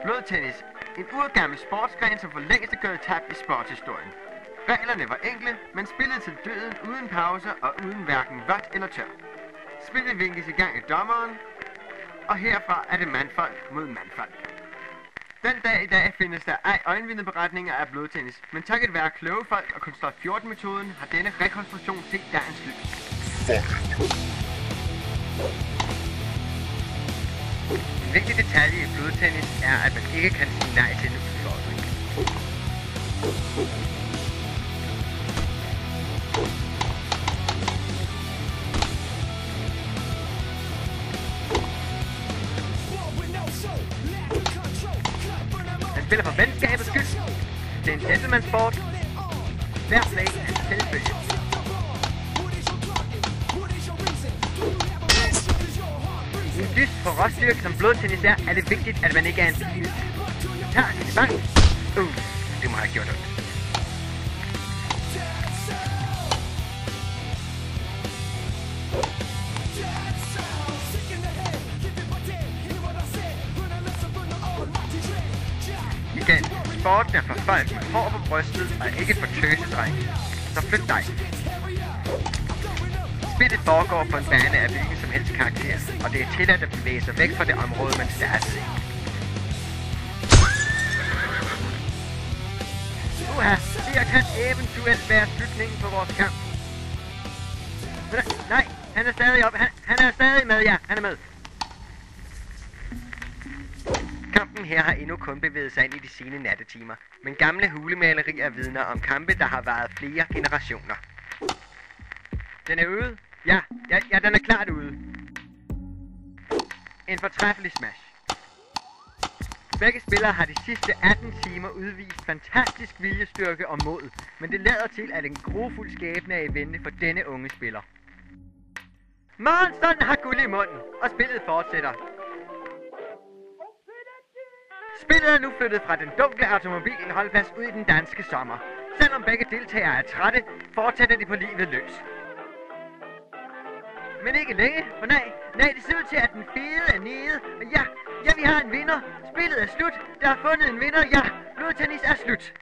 Blodtennis. En urgammel sportsgren, som for længst er gået tabt i sportshistorien. Reglerne var enkle, men spillet til døden uden pauser og uden hverken vådt eller tør. Spillet vinkes i gang af dommeren, og herfra er det mandfolk mod mandfolk. Den dag i dag findes der ej øjenvidneberetninger af blodtennis, men takket være kloge folk og Kunststof 14-metoden har denne rekonstruktion set dagens lys. En vigtig detalje i blodtennis er, at man ikke kan sige nej til en udfordring. Man spiller for venskabets skyld. Det er en gentleman-sport. Hver slag er en selvfølge. I en dyst for råstyrke som blodtennis er det vigtigt, at man ikke er en pige. Tager sin bank. Det må have gjort ondt. Igen, sporten er for folk med hår på brystet og ikke for tøsedrenge. Så flyt dig. Spillet foregår på en bane af hvilken som helst karakter, og det er tilladt at bevæge sig væk fra det område, man startede i. Det her kan eventuelt være slutningen på vores kamp. Nej, han er stadig oppe. Han er stadig med, ja. Han er med. Kampen her har endnu kun bevæget sig ind i de sene nattetimer, men gamle hulemalerier vidner om kampe, der har varet flere generationer. Den er ude. Ja, den er klart ude. En fortræffelig smash. Begge spillere har de sidste 18 timer udvist fantastisk viljestyrke og mod, men det lader til, at en grofuld skæbne er i vente for denne unge spiller. Monsteren har guld i munden, og spillet fortsætter. Spillet er nu flyttet fra den dunkle automobilindholdplads ud i den danske sommer. Selvom begge deltagere er trætte, fortsætter de på livet løs. Men ikke længe, for nej, det ser ud til, at den fede er nede. Og ja, vi har en vinder. Spillet er slut. Der er fundet en vinder. Ja, blodtennis er slut.